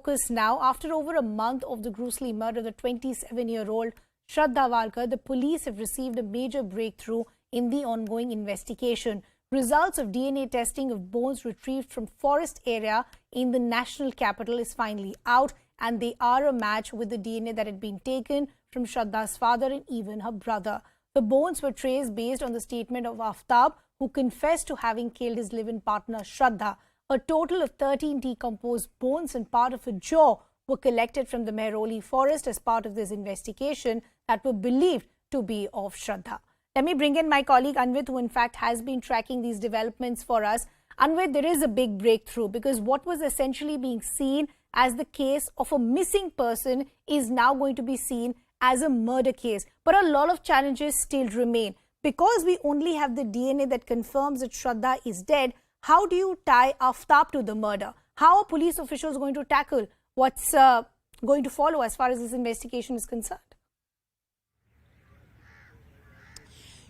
focus now. After over a month of the gruesome murder of the 27-year-old Shraddha, the police have received a major breakthrough in the ongoing investigation. Results of DNA testing of bones retrieved from forest area in the national capital is finally out, and they are a match with the DNA that had been taken from Shraddha's father and even her brother. The bones were traced based on the statement of Aftab, who confessed to having killed his live-in partner Shraddha. A total of 13 decomposed bones and part of a jaw were collected from the Mehrauli forest as part of this investigation that were believed to be of Shraddha. Let me bring in my colleague Anvit, who in fact has been tracking these developments for us. Anvit, there is a big breakthrough because what was essentially being seen as the case of a missing person is now going to be seen as a murder case. But a lot of challenges still remain. Because we only have the DNA that confirms that Shraddha is dead, how do you tie Aftab to the murder? How are police officials going to tackle what's going to follow as far as this investigation is concerned?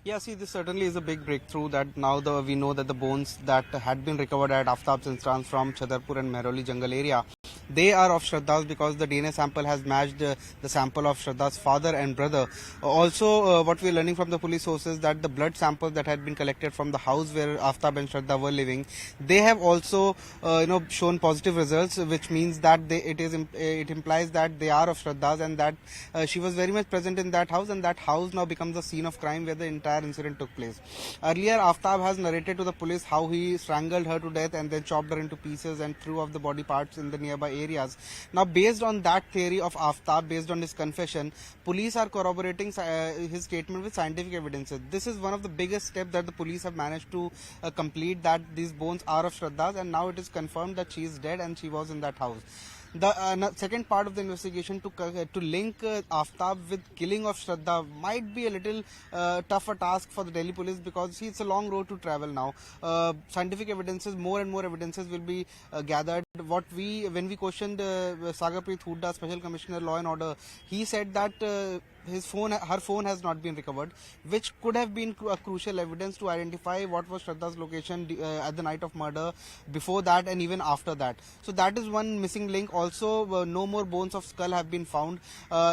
Yeah, see, this certainly is a big breakthrough that now we know that the bones that had been recovered at Aftab's instance from Chhatarpur and Mehrauli jungle area, they are of Shraddha's because the DNA sample has matched the sample of Shraddha's father and brother. Also, what we are learning from the police sources that the blood samples that had been collected from the house where Aftab and Shraddha were living, they have also shown positive results, which means that it implies that they are of Shraddha's and that she was very much present in that house, and that house now becomes the scene of crime where the entire incident took place. Earlier, Aftab has narrated to the police how he strangled her to death and then chopped her into pieces and threw off the body parts in the nearby areas. Now, based on that theory of Aftab, based on his confession, police are corroborating his statement with scientific evidences. This is one of the biggest steps that the police have managed to complete, that these bones are of Shraddha's, and now it is confirmed that she is dead and she was in that house. The second part of the investigation to link Aftab with killing of Shraddha might be a little tougher task for the Delhi police because it's a long road to travel now. Scientific evidences, more and more evidences will be gathered. When we questioned Sagarpreet Hooda, Special Commissioner Law and Order, he said that her phone has not been recovered, which could have been a crucial evidence to identify what was Shraddha's location at the night of murder, before that and even after that. So that is one missing link. Also, no more bones of skull have been found,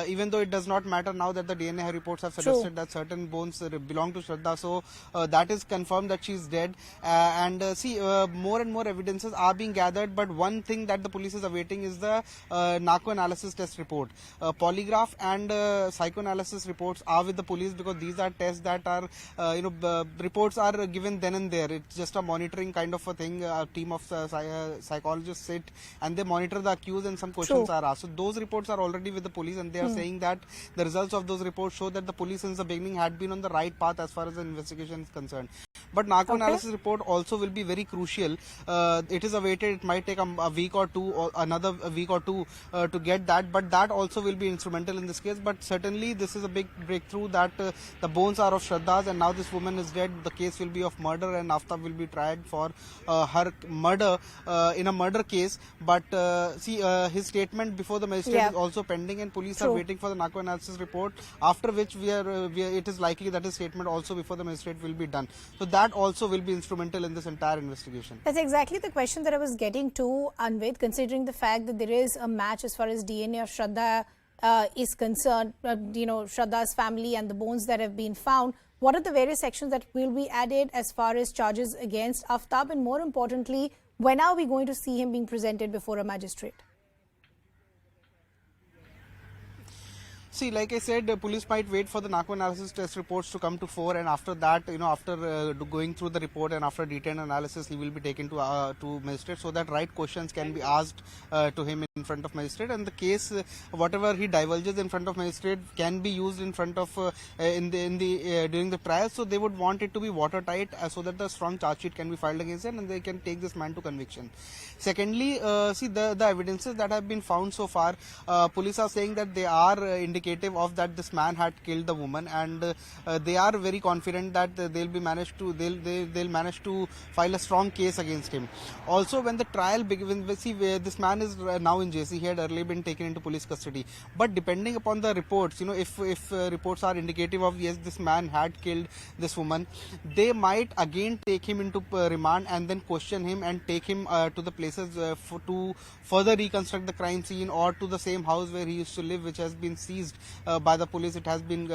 even though it does not matter now that the DNA reports have suggested that certain bones belong to Shraddha. So that is confirmed that she is dead. More and more evidences are being gathered, but one thing that the police is awaiting is the narco analysis test report. Polygraph and psychoanalysis reports are with the police because these are tests that are, reports are given then and there. It's just a monitoring kind of a thing. A team of psychologists sit and they monitor the accused and some questions are asked. So those reports are already with the police, and they are saying that the results of those reports show that the police since the beginning had been on the right path as far as the investigation is concerned. But narco analysis report also will be very crucial. It is awaited. It might take a week or two or another week or two to get that, but that also will be instrumental in this case. But certainly this is a big breakthrough that the bones are of Shraddha's and now this woman is dead. The case will be of murder and Aftab will be tried for her murder in a murder case. But his statement before the magistrate is also pending, and police are waiting for the narco analysis report, after which it is likely that his statement also before the magistrate will be done. So that also will be instrumental in this entire investigation. That's exactly the question that I was getting to, Anvit, considering the fact that there is a match as far as DNA of Shraddha is concerned, Shraddha's family and the bones that have been found. What are the various sections that will be added as far as charges against Aftab, and more importantly, when are we going to see him being presented before a magistrate? See, like I said, police might wait for the narco analysis test reports to come to fore, and after that, after going through the report and after detailed analysis, he will be taken to magistrate so that right questions can be asked to him in front of magistrate, and the case, whatever he divulges in front of magistrate, can be used in front of during the trial. So they would want it to be watertight so that the strong charge sheet can be filed against him and they can take this man to conviction. Secondly, the evidences that have been found so far, police are saying that they are indicating indicative of that this man had killed the woman, and they are very confident that they'll manage to file a strong case against him. Also, when the trial begins, we see where this man is now in JC. He had earlier been taken into police custody, but depending upon the reports, if reports are indicative of yes, this man had killed this woman, they might again take him into remand and then question him and take him to the places to further reconstruct the crime scene, or to the same house where he used to live, which has been seized by the police. It has remained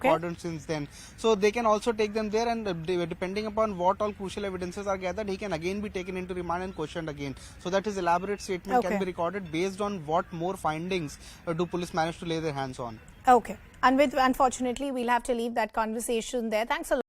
cordoned since then. So they can also take them there, and depending upon what all crucial evidences are gathered, he can again be taken into remand and questioned again, so that his elaborate statement can be recorded based on what more findings do police manage to lay their hands on. Okay. And unfortunately, we'll have to leave that conversation there. Thanks a lot.